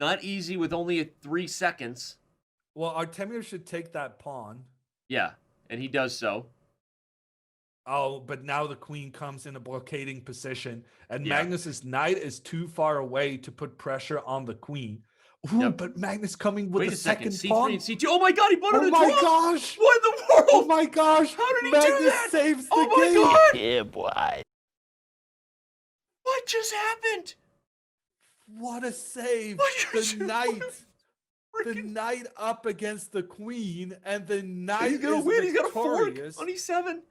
Not easy with only 3 seconds. Well, Artemiev should take that pawn. Yeah, and he does so. Oh, but now the queen comes in a blockading position, and Yeah. Magnus's knight is too far away to put pressure on the queen. Ooh, Yep. but Magnus coming with Wait the a second. second C3 pawn. and C2. Oh my god, he bought Oh it a my draw! gosh! What in the world? Oh my gosh! How did he Magnus do that? saves the Oh my game. god! Yeah, boy. What just happened? What a save! What The just- knight, the Freaking- knight up against the queen, and the knight He's gonna is win. He's got a fork victorious. on E7.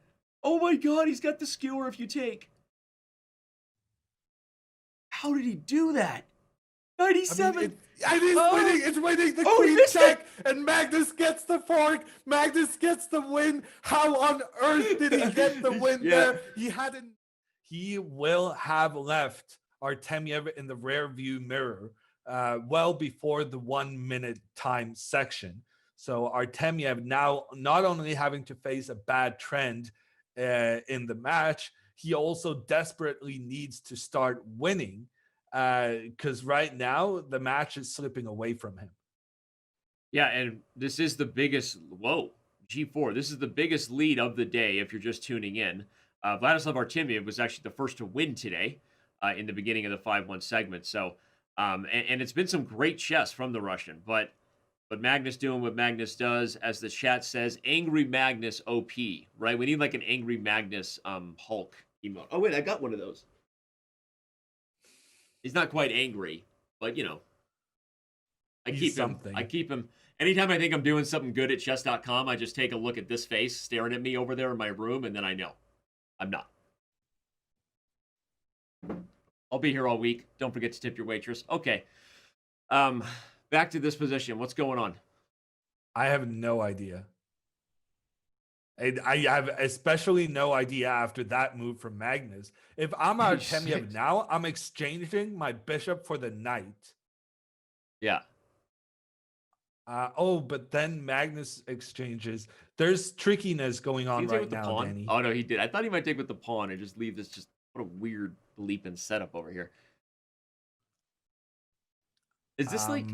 Oh my god, he's got the skewer if you take. How did he do that? 97. I mean, it is Oh. winning. It's winning. The Oh, he queen missed check, and Magnus gets the fork. Magnus gets the win. How on earth did he get the win Yeah. there? He hadn't. He will have left Artemiev in the rear view mirror well before the 1 minute time section. So Artemiev now not only having to face a bad trend in the match, he also desperately needs to start winning. Because right now the match is slipping away from him. Yeah, and this is the biggest. Whoa, G4. This is the biggest lead of the day if you're just tuning in. Vladislav Artemiev was actually the first to win today in the beginning of the 5-1 segment. So, and it's been some great chess from the Russian, but Magnus doing what Magnus does, as the chat says, angry Magnus OP, right? We need like an angry Magnus Hulk emote. Oh wait, I got one of those. He's not quite angry, but you know, I He's keep him. Anytime I think I'm doing something good at chess.com, I just take a look at this face staring at me over there in my room, and then I know I'm not. I'll be here all week. Don't forget to tip your waitress. Okay. Back to this position. What's going on? I have no idea. I have especially no idea after that move from Magnus. If I'm Artemiev now, I'm exchanging my bishop for the knight. Yeah. Oh, but then Magnus exchanges. There's trickiness going on Did he take right with the now, pawn? Danny. Oh no, he did. I thought he might take with the pawn and just leave this. Just what a weird leap and setup over here. Is this like?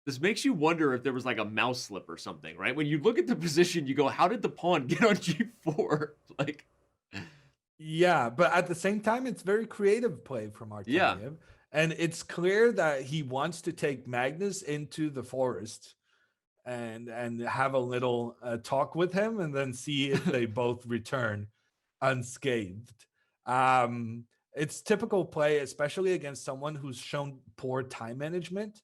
This makes you wonder if there was like a mouse slip or something, right? When you look at the position, you go, "How did the pawn get on G4?" Like, Yeah, but at the same time, it's very creative play from Artemiev. Yeah. And it's clear that he wants to take Magnus into the forest and have a little talk with him and then see if they both return unscathed. It's typical play, especially against someone who's shown poor time management,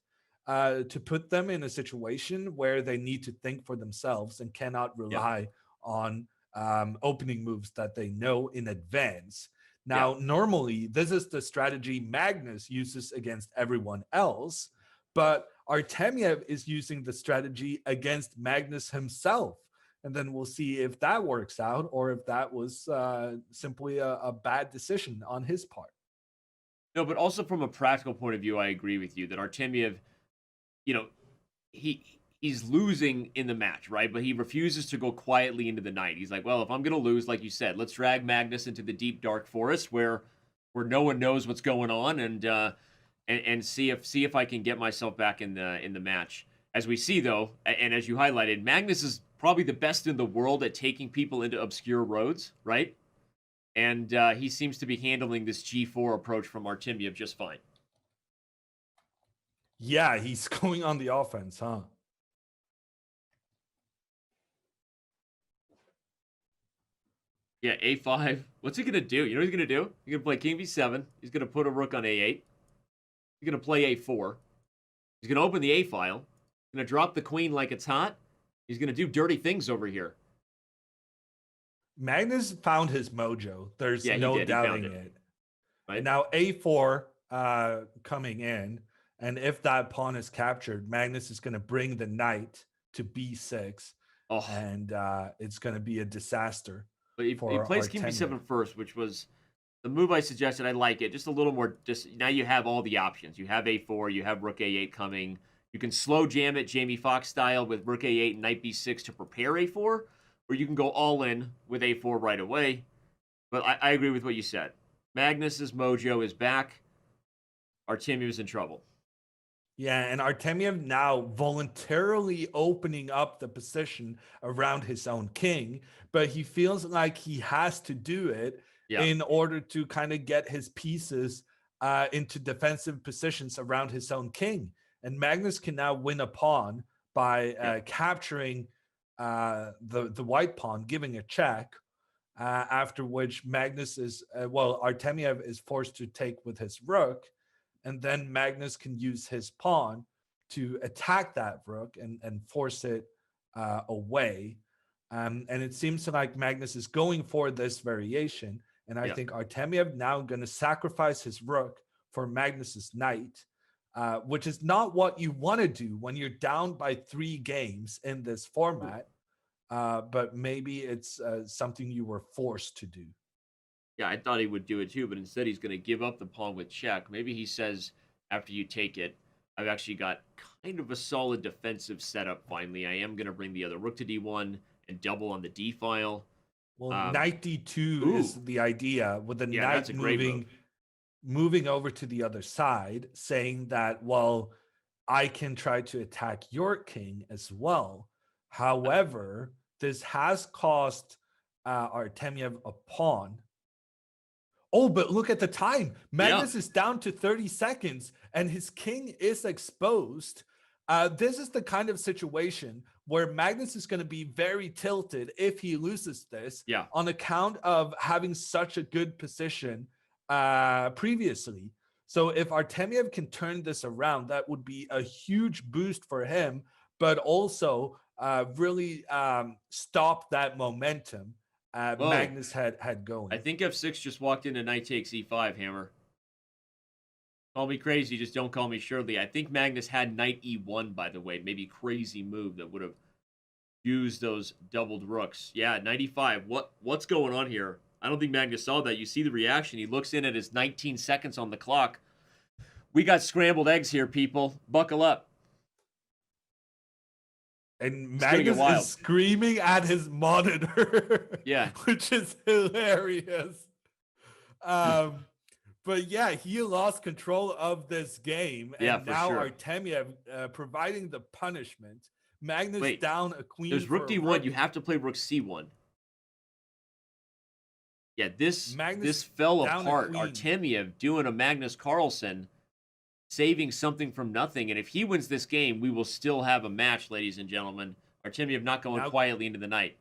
to put them in a situation where they need to think for themselves and cannot rely on opening moves that they know in advance. Now, normally, this is the strategy Magnus uses against everyone else, but Artemiev is using the strategy against Magnus himself. And then we'll see if that works out or if that was simply a bad decision on his part. no, but also from a practical point of view, I agree with you that Artemiev, you know, he's losing in the match, right? But he refuses to go quietly into the night. He's like, well, if I'm going to lose, like you said, let's drag Magnus into the deep dark forest where no one knows what's going on, and see if I can get myself back in the match. As we see though, and as you highlighted, Magnus is probably the best in the world at taking people into obscure roads, right? And he seems to be handling this G4 approach from Artemiev just fine. Yeah, he's going on the offense, huh? Yeah, A5. What's he going to do? You know what he's going to do? He's going to play King B7. He's going to put a rook on A8. He's going to play A4. He's going to open the A file. He's going to drop the queen like it's hot. He's going to do dirty things over here. Magnus found his mojo. There's Yeah, he no did. He found doubting it. it. Right? And now A4 coming in. And if that pawn is captured, Magnus is going to bring the knight to B6. Oh, And it's going to be a disaster. but he plays King B7 first, which was the move I suggested. I like it. Just a little more. Just now you have all the options. You have A4. You have Rook A8 coming. You can slow jam it Jamie Foxx style with Rook A8 and Knight B6 to prepare A4, or you can go all in with A4 right away. But I agree with what you said. Magnus's mojo is back. Artemiev is in trouble. Yeah, and Artemiev now voluntarily opening up the position around his own king, but he feels like he has to do it Yeah. in order to kind of get his pieces into defensive positions around his own king. And Magnus can now win a pawn by capturing the white pawn, giving a check. After which Magnus is Artemiev is forced to take with his rook, and then Magnus can use his pawn to attack that rook and force it away. And it seems like Magnus is going for this variation. And I think Artemiev now going to sacrifice his rook for Magnus's knight, which is not what you want to do when you're down by 3 games in this format. But maybe it's something you were forced to do. Yeah, I thought he would do it too, but instead he's going to give up the pawn with check. Maybe he says, after you take it, I've actually got kind of a solid defensive setup finally. I am going to bring the other rook to d1 and double on the d file. Well, knight d2 is the idea, with the knight moving over to the other side, saying that, well, I can try to attack your king as well. However, this has cost Artemiev a pawn. Oh, but look at the time. Magnus is down to 30 seconds and his king is exposed. This is the kind of situation where Magnus is going to be very tilted if he loses this on account of having such a good position previously. So if Artemiev can turn this around, that would be a huge boost for him, but also really stop that momentum Magnus had going. I think f6 just walked into knight takes e5, Hammer. Call me crazy, just don't call me Shirley. I think Magnus had knight e1, by the way. Maybe crazy move that would have used those doubled rooks. Yeah, knight e5. What's going on here? I don't think Magnus saw that. You see the reaction. He looks in at his 19 seconds on the clock. We got scrambled eggs here, people. Buckle up. And Magnus is screaming at his monitor. Yeah. Which is hilarious. But yeah, he lost control of this game. And now Artemiev providing the punishment. Magnus down a queen. There's rook d1. You have to play rook c1. Yeah, this fell apart. Artemiev doing a Magnus Carlsen, saving something from nothing. And if he wins this game, we will still have a match, ladies and gentlemen. Artemiev not going quietly into the night.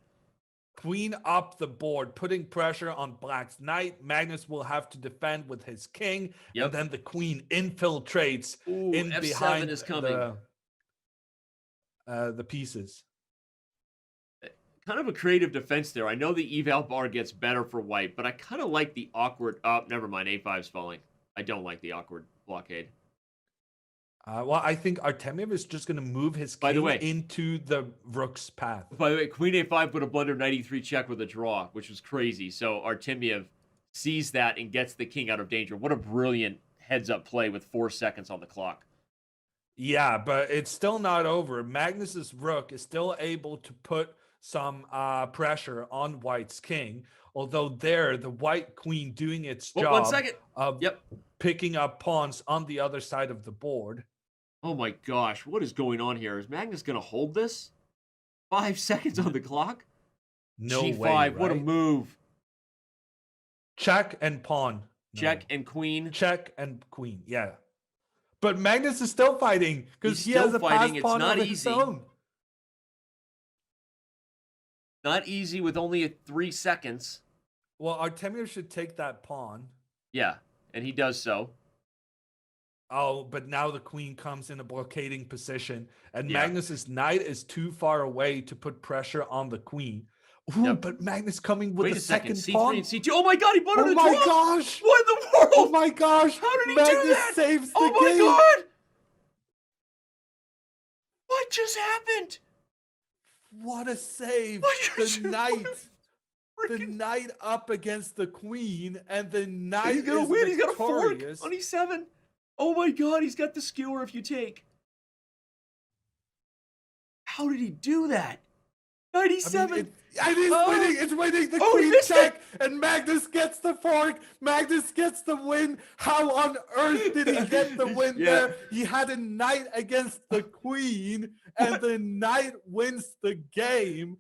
Queen up the board, putting pressure on Black's knight. Magnus will have to defend with his king. And then the queen infiltrates in F7 behind is coming. The pieces. Kind of a creative defense there. I know the eval bar gets better for white, but I kind of like the awkward... Oh, never mind. A5's falling. I don't like the awkward blockade. Well, I think Artemiev is just going to move his king into the rook's path. By the way, queen a5 put a blunder knight e3 check with a draw, which was crazy. So Artemiev sees that and gets the king out of danger. What a brilliant heads-up play with 4 seconds on the clock. Yeah, but it's still not over. Magnus's rook is still able to put some pressure on white's king, although the white queen doing its job 1 second. Of picking up pawns on the other side of the board. Oh my gosh, what is going on here? Is Magnus going to hold this? 5 seconds on the clock? No G5, way, right? What a move. Check and pawn. Check and queen. Check and queen, yeah. But Magnus is still fighting because he has a pass pawn of his own. Not easy with only 3 seconds. Well, Artemiev should take that pawn. Yeah, and he does so. Oh, but now the queen comes in a blockading position, and Magnus's knight is too far away to put pressure on the queen. Ooh, but Magnus coming with the second pawn. C3 and C2. Oh my god, he buttered a draw! Oh my gosh! What in the world? Oh my gosh! How did he Magnus do that? Saves the oh my game. god! What just happened? What a save! The knight up against the queen, and the knight he's gonna win. He's got a fork on e7. Oh my god, he's got the skewer if you take. How did he do that? 97. And he's winning. It's winning. The Oh, he queen missed check, and Magnus gets the fork. Magnus gets the win. How on earth did he get the win there? He had a knight against the queen, and the knight wins the game.